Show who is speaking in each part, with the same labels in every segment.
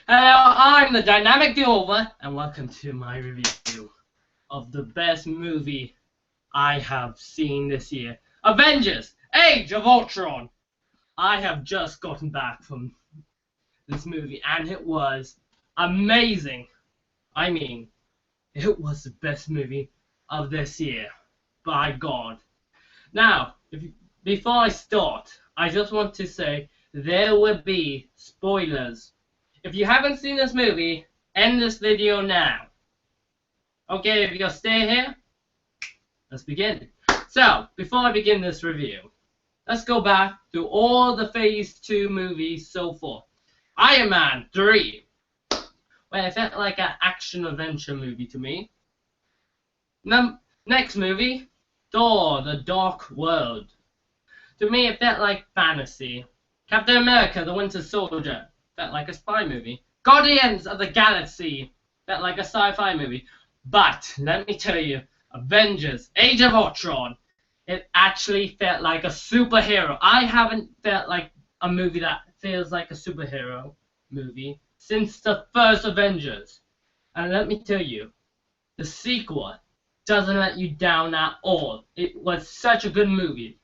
Speaker 1: Hello, I'm the Dynamic Duover, and welcome to my review of the best movie I have seen this year, Avengers: Age of Ultron. I have just gotten back from this movie, and it was amazing. I mean, it was the best movie of this year, by God. Now, before I start, I just want to say there will be spoilers. If you haven't seen this movie, end this video now. Okay, if you'll stay here, let's begin. So, before I begin this review, let's go back to all the Phase 2 movies so far. Iron Man 3, where it felt like an action-adventure movie to me. Next movie, Thor: The Dark World. To me, it felt like fantasy. Captain America: The Winter Soldier felt like a spy movie. Guardians of the Galaxy felt like a sci-fi movie. But let me tell you, Avengers: Age of Ultron, it actually felt like a superhero. I haven't felt like a movie that feels like a superhero movie since the first Avengers. And let me tell you, the sequel doesn't let you down at all. It was such a good movie.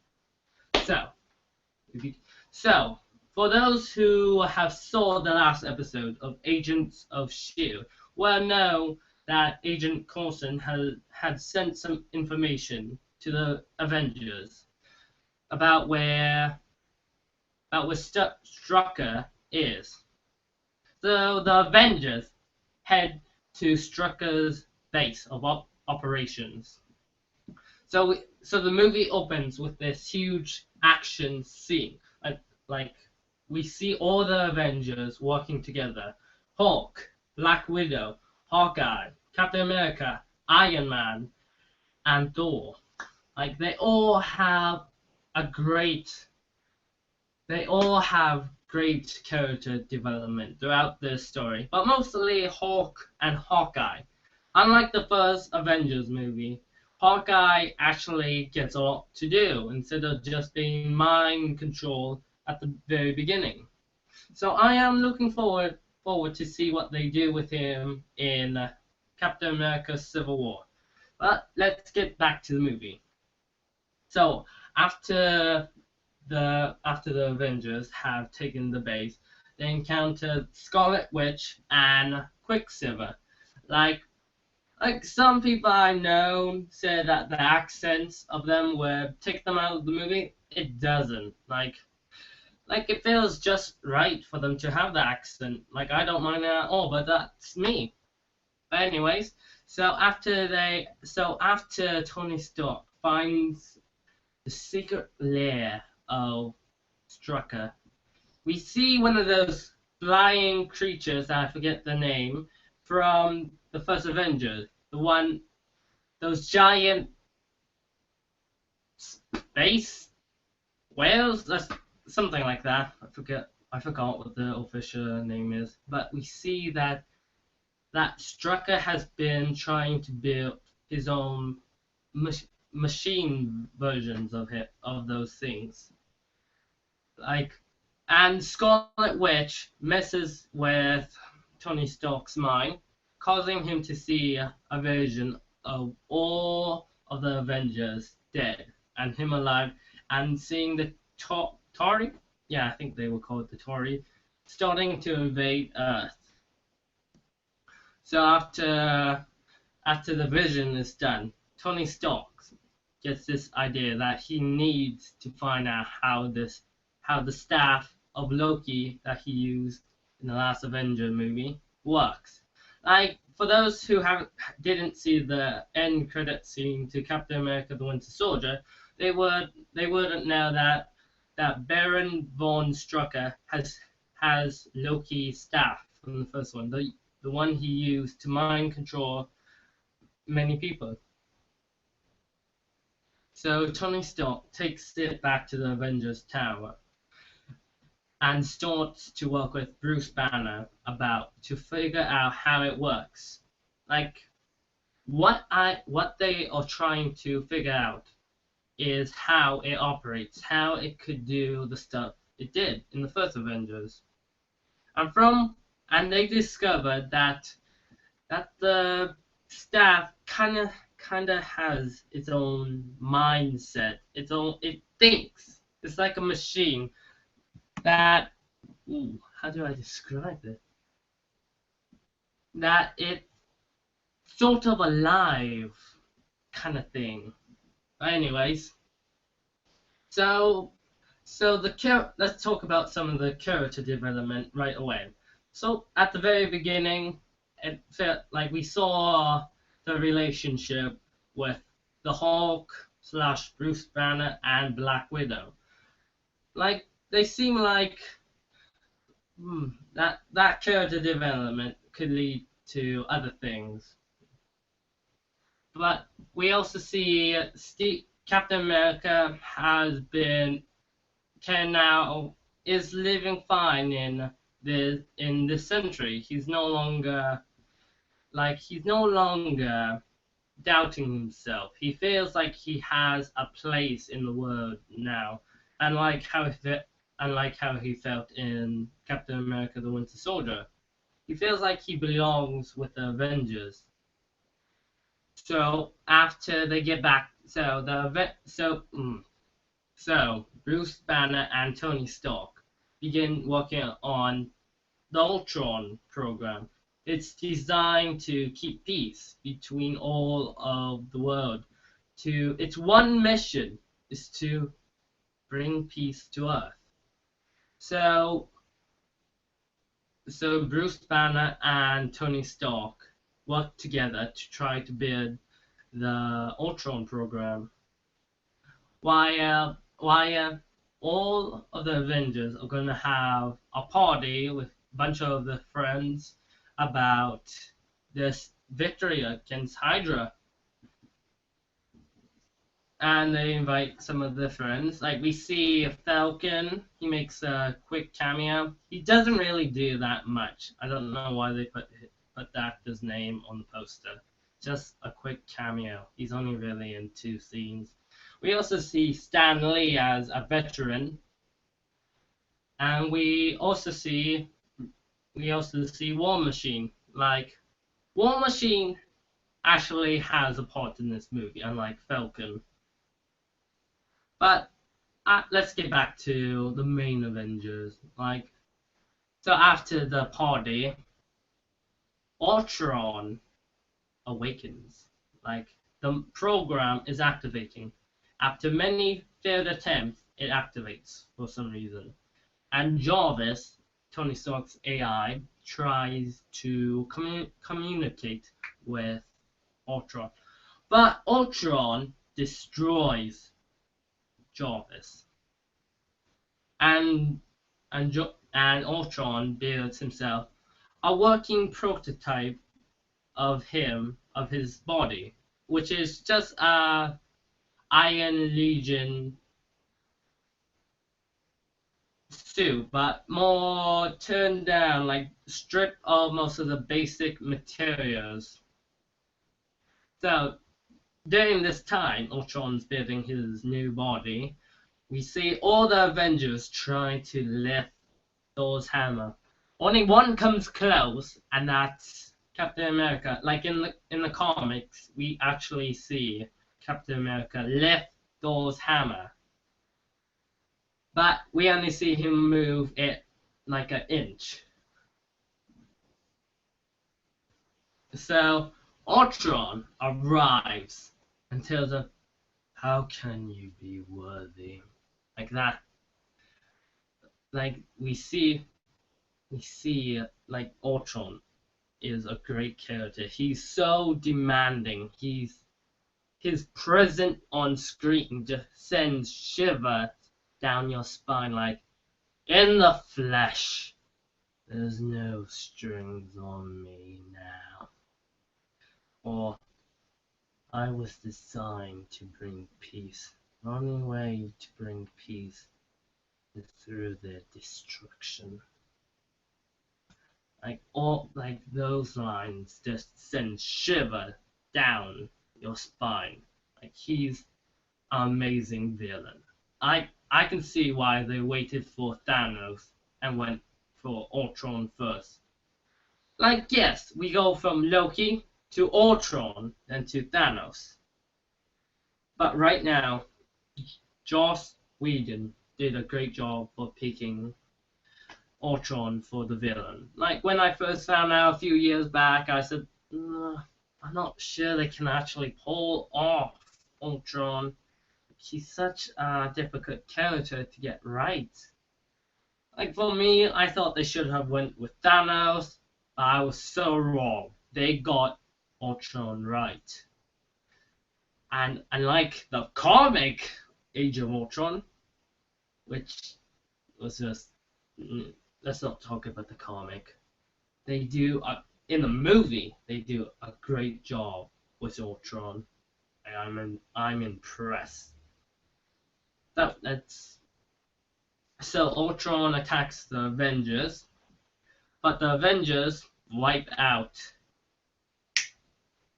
Speaker 1: So, for those who have saw the last episode of Agents of S.H.I.E.L.D., well know that Agent Coulson had sent some information to the Avengers about where Strucker is. So the Avengers head to Strucker's base of operations. So the movie opens with this huge action scene. Like we see all the Avengers working together. Hulk, Black Widow, Hawkeye, Captain America, Iron Man, and Thor. Like they all have great character development throughout this story, but mostly Hulk and Hawkeye. Unlike the first Avengers movie, Hawkeye actually gets a lot to do instead of just being mind controlled at the very beginning. So I am looking forward to see what they do with him in Captain America: Civil War. But let's get back to the movie. So after the Avengers have taken the base, they encountered Scarlet Witch and Quicksilver. Like some people I know say that the accents of them would take them out of the movie. It doesn't. Like it feels just right for them to have the accent. Like I don't mind it at all, but that's me. But anyways, so after Tony Stark finds the secret lair of Strucker, we see one of those flying creatures, I forget the name, from the first Avengers. Those giant space whales, that's something like that. I forgot what the official name is. But we see that Strucker has been trying to build his own machine versions of those things. And Scarlet Witch messes with Tony Stark's mind, causing him to see a version of all of the Avengers dead and him alive, and seeing the Tory, yeah, I think they were called the Tory, starting to invade Earth. So after the vision is done, Tony Stark gets this idea that he needs to find out how the staff of Loki that he used in the last Avenger movie works. Like for those who didn't see the end credit scene to Captain America: The Winter Soldier, they wouldn't know that Baron von Strucker has Loki's staff from the first one, the one he used to mind control many people. So Tony Stark takes it back to the Avengers Tower and starts to work with Bruce Banner to figure out how it works. Like what they are trying to figure out is how it operates, how it could do the stuff it did in the first Avengers. And from and they discovered that the staff kind of has its own mindset. It thinks. It's like a machine that. Ooh, how do I describe it? That it's sort of alive, kind of thing. But anyways, so let's talk about some of the character development right away. So at the very beginning, it felt like we saw the relationship with the Hulk slash Bruce Banner and Black Widow. Like they seem like that character development could lead to other things. But we also see Captain America can now is living fine in this century. He's no longer doubting himself. He feels like he has a place in the world now, unlike how he felt in Captain America: The Winter Soldier. He feels like he belongs with the Avengers. So after they get back, so Bruce Banner and Tony Stark begin working on the Ultron program. It's designed to keep peace between all of the world. Its one mission is to bring peace to Earth. So Bruce Banner and Tony Stark work together to try to build the Ultron program. While all of the Avengers are going to have a party with a bunch of their friends about this victory against Hydra. And they invite some of their friends. Like we see Falcon, he makes a quick cameo. He doesn't really do that much. I don't know why they put the actor's name on the poster. Just a quick cameo. He's only really in 2 scenes. We also see Stan Lee as a veteran, and we also see War Machine. Like War Machine actually has a part in this movie, unlike Falcon. But let's get back to the main Avengers. So after the party, Ultron awakens. The program is activating. After many failed attempts, it activates for some reason. And Jarvis, Tony Stark's AI, tries to communicate with Ultron. But Ultron destroys Jarvis. And Ultron builds himself a working prototype of his body, which is just a Iron Legion suit, but more turned down, like stripped of most of the basic materials. So during this time, Ultron's building his new body. We see all the Avengers trying to lift Thor's hammer. Only one comes close, and that's Captain America. Like in the comics, we actually see Captain America lift Thor's hammer, but we only see him move it like an inch. So Ultron arrives and tells him, "How can you be worthy?" Like that. Like we see like Ultron is a great character. He's so demanding. His presence on screen just sends shivers down your spine. Like, in the flesh, there's no strings on me now. Or, I was designed to bring peace. The only way to bring peace is through their destruction. Like those lines just send shiver down your spine. Like he's an amazing villain. I can see why they waited for Thanos and went for Ultron first. Like, yes, we go from Loki to Ultron and to Thanos. But right now, Joss Whedon did a great job for picking Ultron for the villain. Like, when I first found out a few years back, I said, I'm not sure they can actually pull off Ultron. He's such a difficult character to get right. Like, for me, I thought they should have went with Thanos. I was so wrong. They got Ultron right. And unlike the comic Age of Ultron, which was just, let's not talk about the comic. They do in the movie. They do a great job with Ultron, and I'm impressed. That's so Ultron attacks the Avengers, but the Avengers wipe out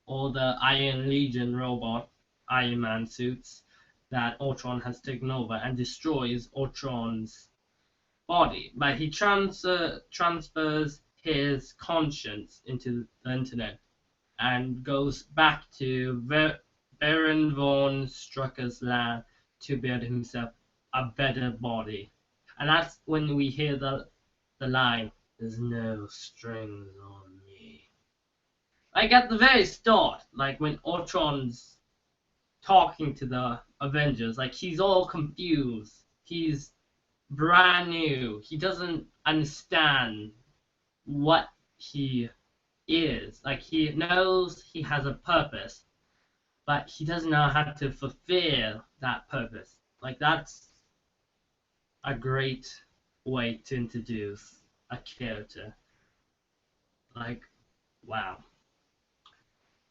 Speaker 1: all the Iron Legion robot Iron Man suits that Ultron has taken over and destroys Ultron's body. But he transfers his conscience into the internet and goes back to Baron von Strucker's land to build himself a better body. And that's when we hear the line, "There's no strings on me." Like at the very start, like when Ultron's talking to the Avengers, like he's all confused. He's brand new. He doesn't understand what he is. Like he knows he has a purpose, but he doesn't know how to fulfill that purpose. Like that's a great way to introduce a character. Like, wow.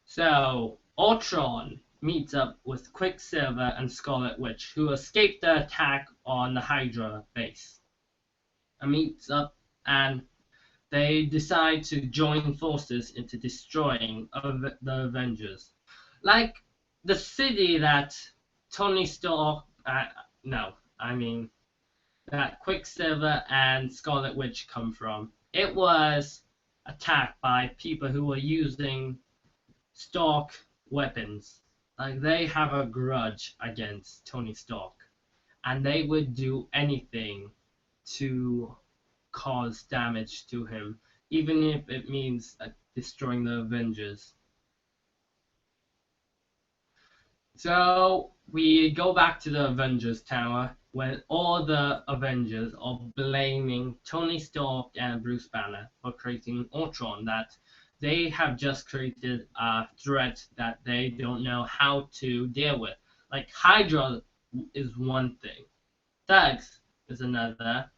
Speaker 1: So Ultron meets up with Quicksilver and Scarlet Witch, who escaped the attack on the Hydra base. And meets up, and they decide to join forces into destroying the Avengers. Like the city that Tony Stark, that Quicksilver and Scarlet Witch come from. It was attacked by people who were using Stark weapons. Like they have a grudge against Tony Stark, and they would do anything to cause damage to him, even if it means destroying the Avengers. So we go back to the Avengers Tower when all the Avengers are blaming Tony Stark and Bruce Banner for creating Ultron, that they have just created a threat that they don't know how to deal with. Like Hydra is one thing, Thugs is another,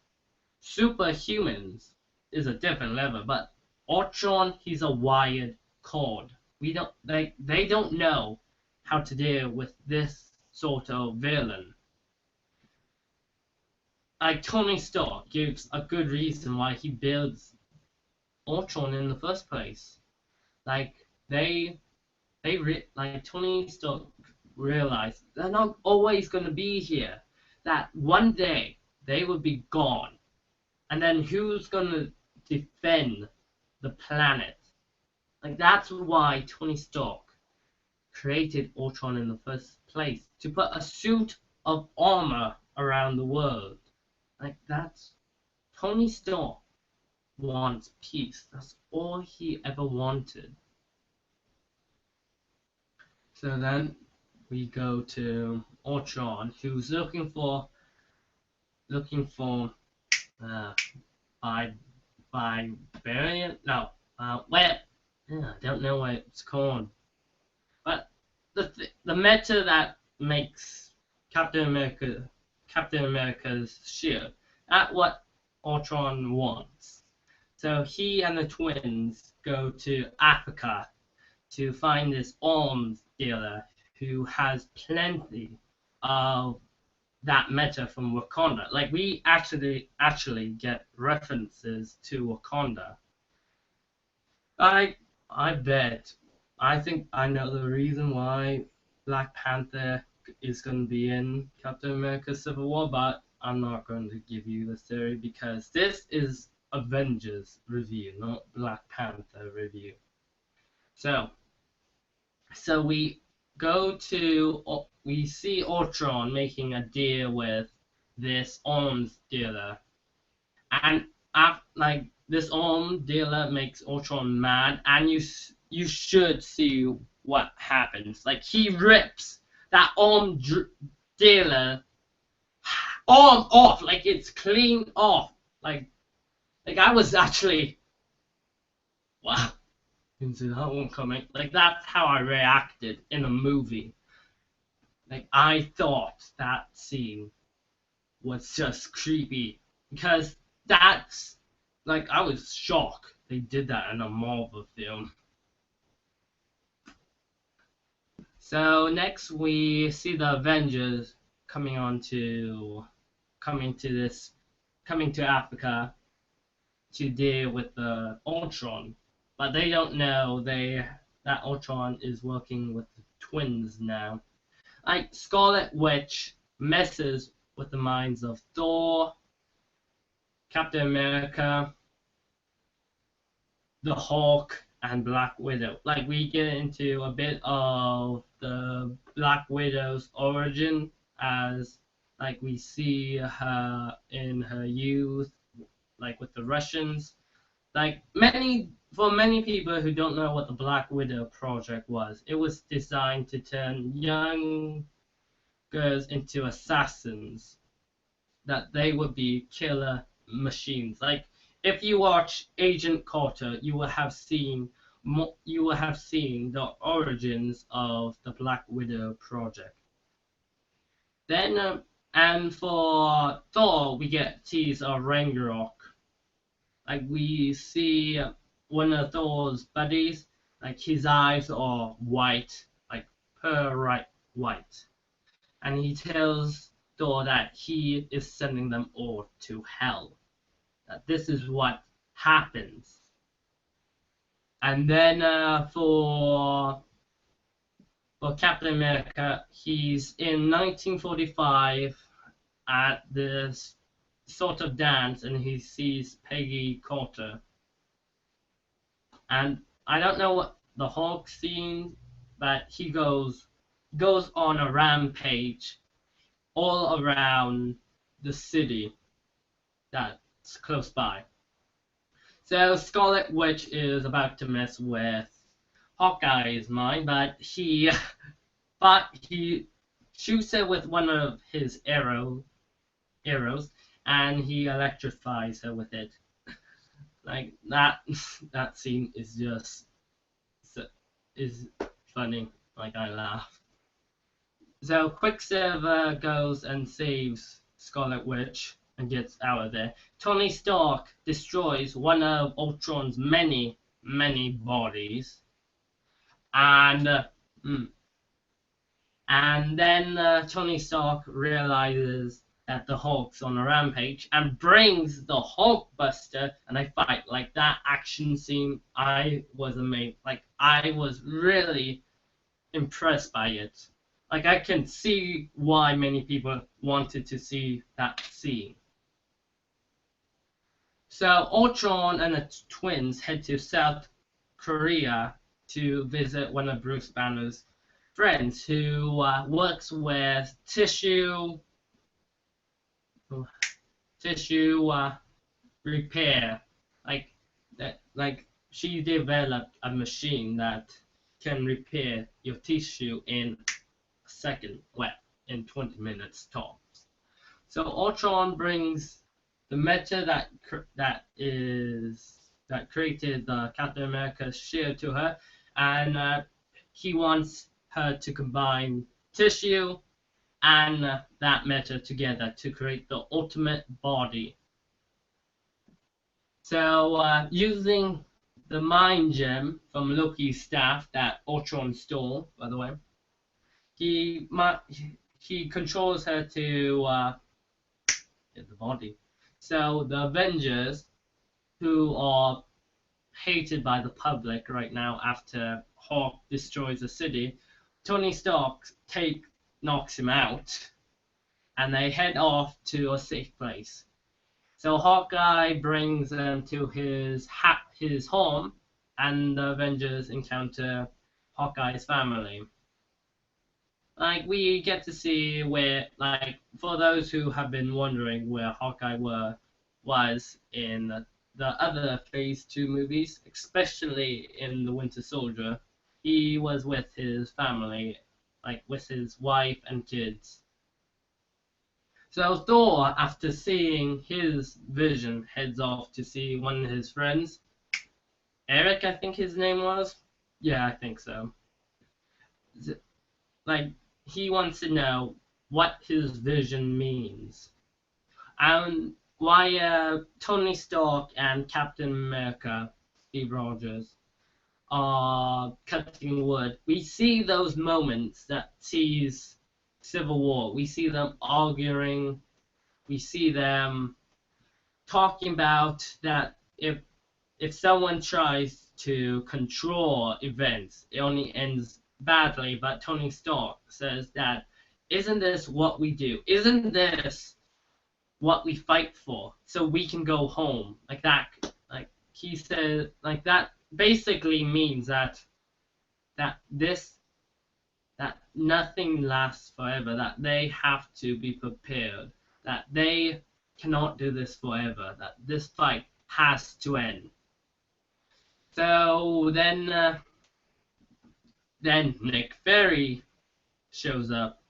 Speaker 1: Superhumans is a different level, but Ultron, he's a wired cord. They don't know how to deal with this sort of villain. Like Tony Stark gives a good reason why he builds Ultron in the first place. Like Tony Stark realized they're not always going to be here. That one day they will be gone, and then who's going to defend the planet? Like that's why Tony Stark created Ultron in the first place, to put a suit of armor around the world. Like that's Tony Stark wants peace. That's all he ever wanted. So then we go to Ultron, who's looking for Barbarian. No, I don't know what it's called. But the meta that makes Captain America's shield, that's what Ultron wants. So he and the twins go to Africa to find this arms dealer who has plenty of that meta from Wakanda. Like we actually get references to Wakanda. I think I know the reason why Black Panther is going to be in Captain America Civil War, but I'm not going to give you the theory because this is Avengers review, not Black Panther review. So we we see Ultron making a deal with this arms dealer, and like this arms dealer makes Ultron mad, and you should see what happens. Like he rips that dealer arm off, like it's clean off. Like I was actually, wow, didn't see that one coming. Like that's how I reacted in a movie. Like I thought that scene was just creepy because that's like I was shocked they did that in a Marvel film. So next we see the Avengers coming to Africa to deal with the Ultron, but they don't know that Ultron is working with the twins now. Like Scarlet Witch messes with the minds of Thor, Captain America, the Hulk, and Black Widow. Like we get into a bit of the Black Widow's origin, as like we see her in her youth, like with the Russians. Like for many people who don't know what the Black Widow project was, it was designed to turn young girls into assassins, that they would be killer machines. Like if you watch Agent Carter, you will have seen the origins of the Black Widow project. Then and for Thor, we get tease of Ragnarok. Like we see one of Thor's buddies, like his eyes are white, like pearl white, and he tells Thor that he is sending them all to hell. That this is what happens. And then for Captain America, he's in 1945 at this sort of dance, and he sees Peggy Carter. And I don't know what the Hulk scene, but he goes on a rampage all around the city that's close by. So Scarlet Witch is about to mess with Hawkeye's mind, but he shoots her with one of his arrows, and he electrifies her with it. Like that scene is funny. Like I laugh. So Quicksilver goes and saves Scarlet Witch and gets out of there. Tony Stark destroys one of Ultron's many bodies, and then Tony Stark realizes that the Hulk's on a rampage and brings the Hulkbuster, and they fight. Like that action scene, I was amazed. Like I was really impressed by it. Like I can see why many people wanted to see that scene. So Ultron and the twins head to South Korea to visit one of Bruce Banner's friends who works with tissue repair. Like she developed a machine that can repair your tissue in a second, well, in 20 minutes tops. So Ultron brings the metal that created the Captain America's shield to her, and he wants her to combine tissue and that metal together to create the ultimate body. So using the mind gem from Loki's staff that Ultron stole, by the way, he controls her to get the body. So the Avengers, who are hated by the public right now after Hulk destroys the city, Tony Stark knocks him out, and they head off to a safe place. So Hawkeye brings them to his home, and the Avengers encounter Hawkeye's family. Like we get to see where, like, for those who have been wondering where Hawkeye was in the other Phase 2 movies, especially in The Winter Soldier, he was with his family, like with his wife and kids. So Thor, after seeing his vision, heads off to see one of his friends. Eric, I think his name was. Yeah, I think so. Like, he wants to know what his vision means. And why Tony Stark and Captain America, Steve Rogers, are cutting wood. We see those moments that tease Civil War. We see them arguing. We see them talking about that if someone tries to control events, it only ends badly. But Tony Stark says that, isn't this what we do? Isn't this what we fight for? So we can go home. Like that. Like he said, like that basically means that nothing lasts forever. That they have to be prepared. That they cannot do this forever. That this fight has to end. So then Nick Fury shows up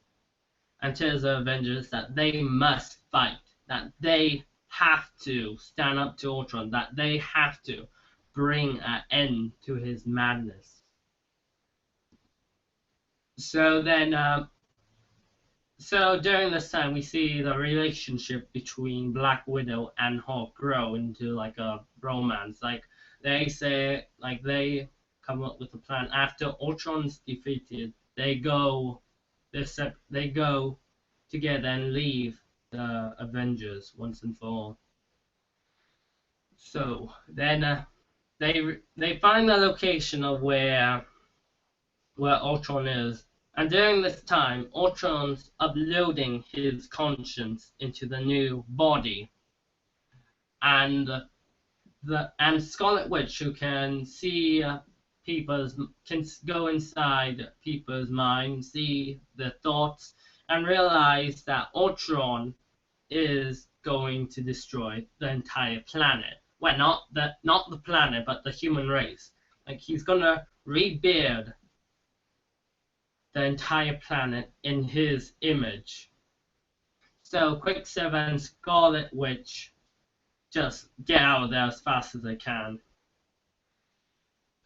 Speaker 1: and tells the Avengers that they must fight, that they have to stand up to Ultron, that they have to bring an end to his madness. So during this time, we see the relationship between Black Widow and Hulk grow into like a romance. Like they say, like they come up with a plan after Ultron's defeated. They go together and leave the Avengers once and for all. So then they find the location of where Ultron is. And during this time, Ultron's uploading his conscience into the new body. And Scarlet Witch, who can see can go inside people's minds, see their thoughts, and realize that Ultron is going to destroy the entire planet. Well, not the planet, but the human race. Like he's gonna rebuild the entire planet in his image. So Quicksilver and Scarlet Witch just get out of there as fast as they can.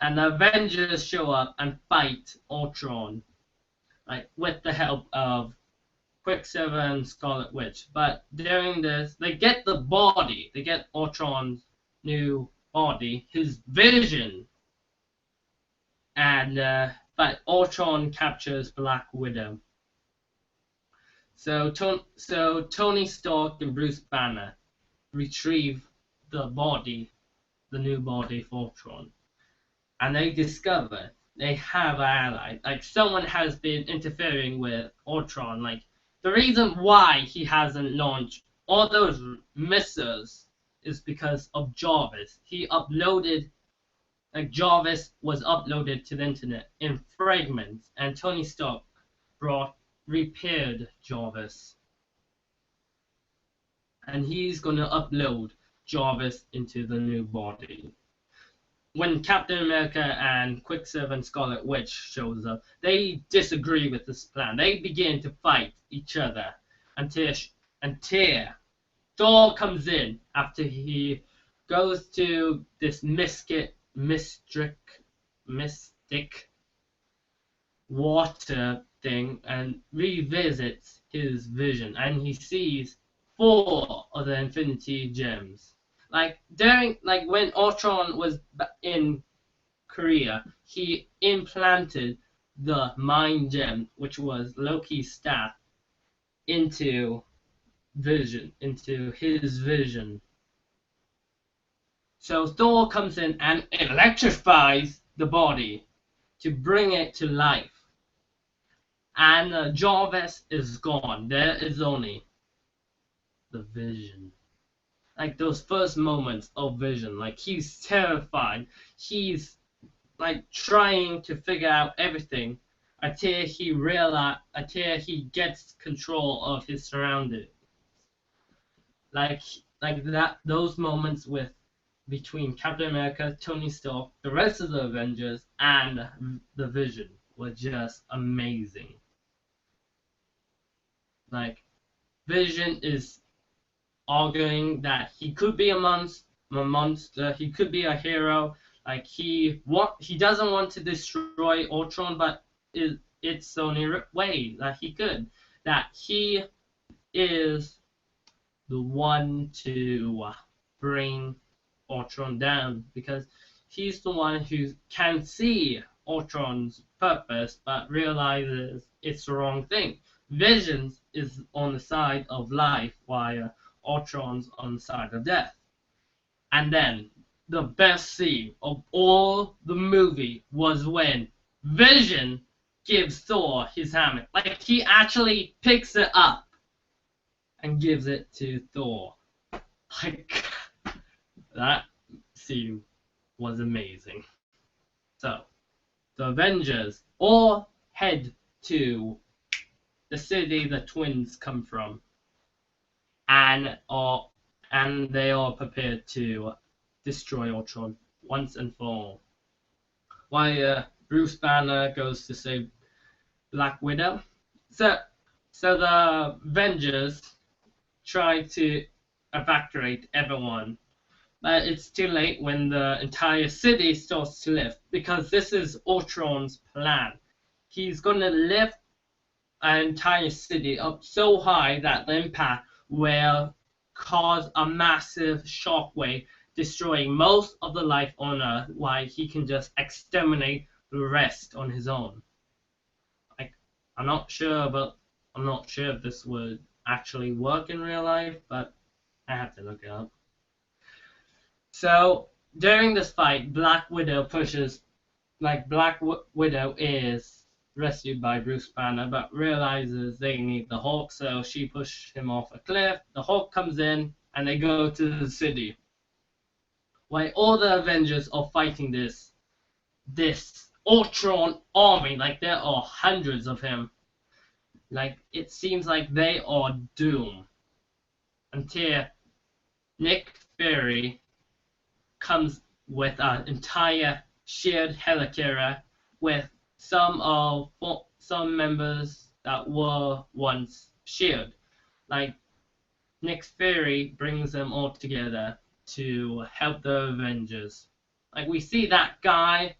Speaker 1: And the Avengers show up and fight Ultron, like with the help of Quicksilver and Scarlet Witch. But during this, they get Ultron's new body, his vision, and but Ultron captures Black Widow. So Tony Stark and Bruce Banner retrieve the new body of Ultron, and they discover they have an ally. Like someone has been interfering with Ultron. Like the reason why he hasn't launched all those missiles is because of Jarvis. Jarvis was uploaded to the internet in fragments, and Tony Stark repaired Jarvis. And he's gonna upload Jarvis into the new body. When Captain America and Quicksilver and Scarlet Witch shows up, they disagree with this plan. They begin to fight each other until Thor comes in after he goes to this mystic water thing and revisits his vision, and he sees 4 of the Infinity Gems. Like when Ultron was in Korea, he implanted the Mind Gem, which was Loki's staff, into his vision. So Thor comes in and electrifies the body to bring it to life. And Jarvis is gone. There is only the vision. like those first moments of Vision. Like he's terrified. He's like trying to figure out everything until he gets control of his surroundings. Like like that those moments with between Captain America, Tony Stark, the rest of the Avengers, and the Vision were just amazing. Like Vision is arguing that he could be a monster, he could be a hero. Like he doesn't want to destroy Ultron, but it's the only way that he could. That he is the one to bring Ultron down because he's the one who can see Ultron's purpose but realizes it's the wrong thing. Vision is on the side of life while Ultron's on the side of death. And then the best scene of all the movie was when Vision gives Thor his hammer. Like he actually picks it up and gives it to Thor. Like that scene was amazing. So the Avengers all head to the city the twins come from, and they are prepared to destroy Ultron once and for all. While Bruce Banner goes to save Black Widow. So the Avengers try to evacuate everyone, but it's too late when the entire city starts to lift because this is Ultron's plan. He's gonna lift an entire city up so high that the impact will cause a massive shockwave, destroying most of the life on Earth, while he can just exterminate the rest on his own. Like, I'm not sure if this would actually work in real life, but I have to look it up. So during this fight, Black Widow is rescued by Bruce Banner, but realizes they need the Hulk, so she pushes him off a cliff. The Hulk comes in, and they go to the city. While all the Avengers are fighting this Ultron army, like there are hundreds of him. Like it seems like they are doomed until Nick Fury comes with an entire shared helicarrier with some members that were once SHIELD. Like Nick Fury brings them all together to help the Avengers. Like we see that guy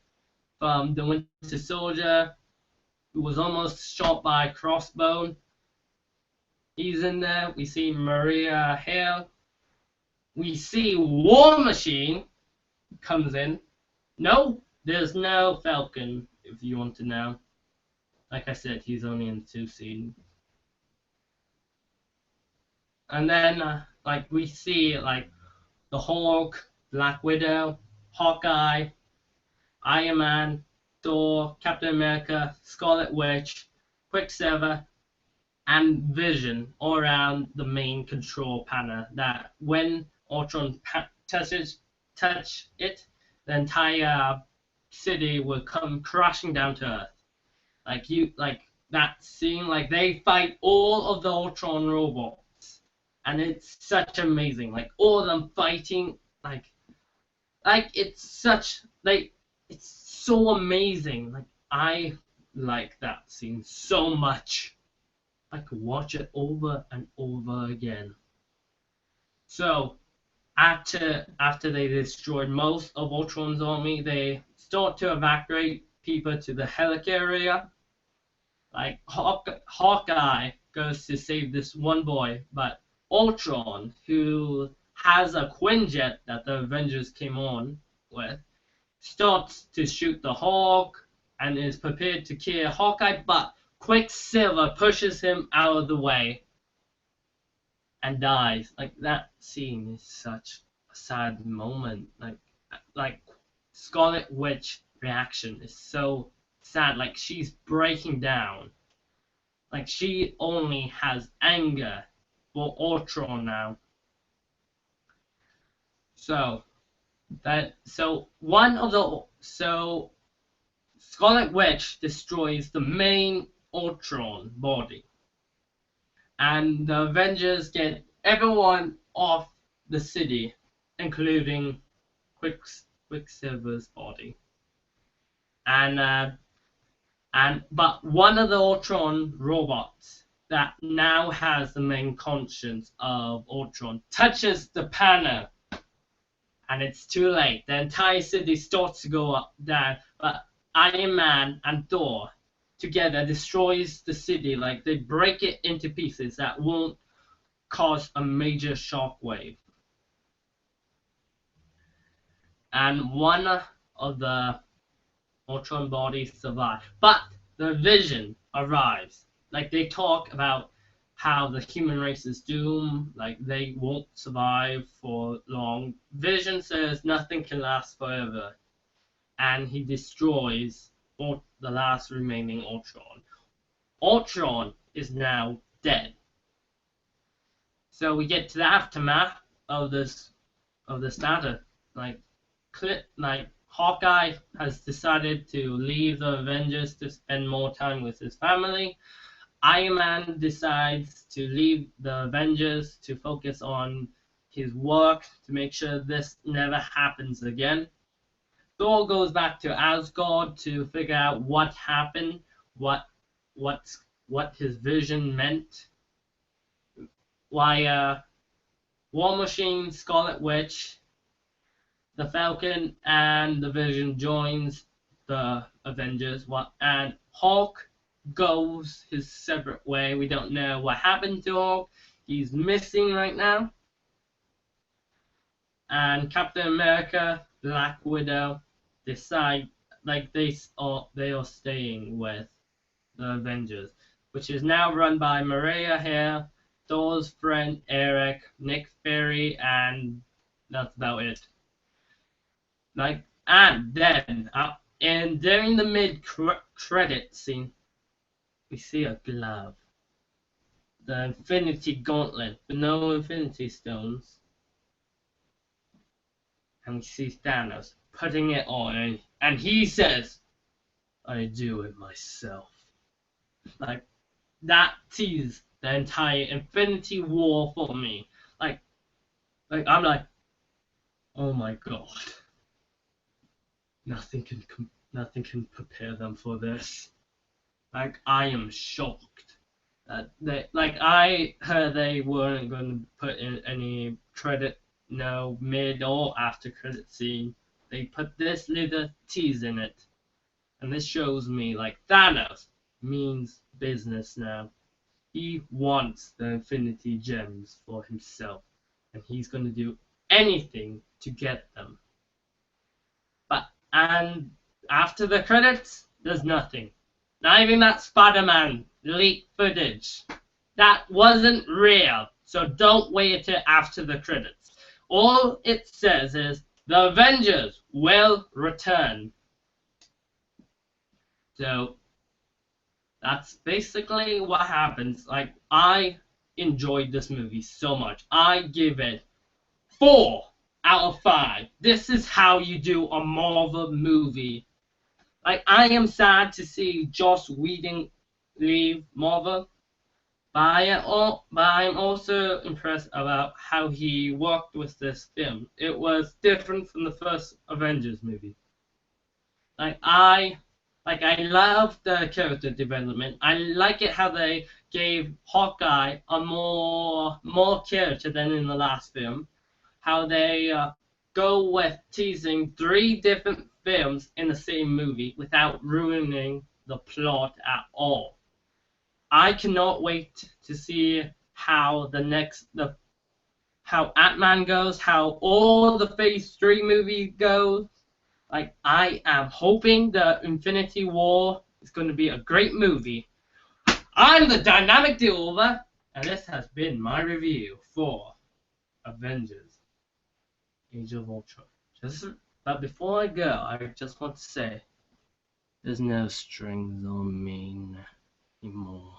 Speaker 1: from the Winter Soldier who was almost shot by a crossbow. He's in there. We see Maria Hill. We see War Machine comes in. No, there's no Falcon, if you want to know. Like I said, he's only in 2 scenes. And then, like, we see, like, the Hulk, Black Widow, Hawkeye, Iron Man, Thor, Captain America, Scarlet Witch, Quicksilver, and Vision all around the main control panel. That when Ultron touch it, the entire city will come crashing down to Earth. Like that scene, like they fight all of the Ultron robots, and it's such amazing. Like all of them fighting, like it's so amazing. Like I like that scene so much. I could watch it over and over again. So after they destroyed most of Ultron's army, they start to evacuate people to the helicarrier. Like Hawkeye goes to save this one boy, but Ultron, who has a Quinjet that the Avengers came on with, starts to shoot the Hulk and is prepared to kill Hawkeye, but Quicksilver pushes him out of the way and dies. Like that scene is such a sad moment. Like Scarlet Witch reaction is so sad. Like she's breaking down. Like she only has anger for Ultron now. So so Scarlet Witch destroys the main Ultron body, and the Avengers get everyone off the city, including Quicksilver's body. But one of the Ultron robots that now has the main conscience of Ultron touches the panel, and it's too late. The entire city starts to go up down, but Iron Man and Thor together destroys the city. Like, they break it into pieces that won't cause a major shockwave. And one of the Ultron bodies survive, but the Vision arrives. Like, they talk about how the human race is doomed, like they won't survive for long. Vision says nothing can last forever, and he destroys the last remaining Ultron. Ultron is now dead. So we get to the aftermath of this battle. Like Hawkeye has decided to leave the Avengers to spend more time with his family. Iron Man decides to leave the Avengers to focus on his work to make sure this never happens again. Thor goes back to Asgard to figure out what happened, what his vision meant. Why War Machine, Scarlet Witch, the Falcon, and the Vision joins the Avengers. And Hulk goes his separate way. We don't know what happened to Hulk. He's missing right now. And Captain America, Black Widow decide they are staying with the Avengers, which is now run by Maria Hare, Thor's friend Eric, Nick Fury, and that's about it. And then during the mid-credit scene, we see a glove, the Infinity Gauntlet, with no Infinity Stones, and we see Thanos putting it on, and he says, "I do it myself." Like, that teased the entire Infinity War for me. I'm like, oh my god, nothing can prepare them for this. Like, I am shocked that I heard they weren't going to put in any credit, no mid or after credit scene. They put this little tease in it, and this shows me Thanos means business now. He wants the Infinity Gems for himself, and he's going to do anything to get them. And after the credits, there's nothing. Not even that Spider-Man leaked footage. That wasn't real, so don't wait till after the credits. All it says is, the Avengers will return. So, that's basically what happens. I enjoyed this movie so much. I give it 4 out of 5. This is how you do a Marvel movie. I am sad to see Joss Whedon leave Marvel, but I'm also impressed about how he worked with this film. It was different from the first Avengers movie. I love the character development. I like it how they gave Hawkeye a more character than in the last film. How they go with teasing 3 different films in the same movie without ruining the plot at all. I cannot wait to see how how Ant-Man goes, how all the Phase 3 movie goes. I am hoping the Infinity War is going to be a great movie. I'm the Dynamic Dealer, and this has been my review for Avengers: Age of Ultron. But before I go, I just want to say, there's no strings on me anymore.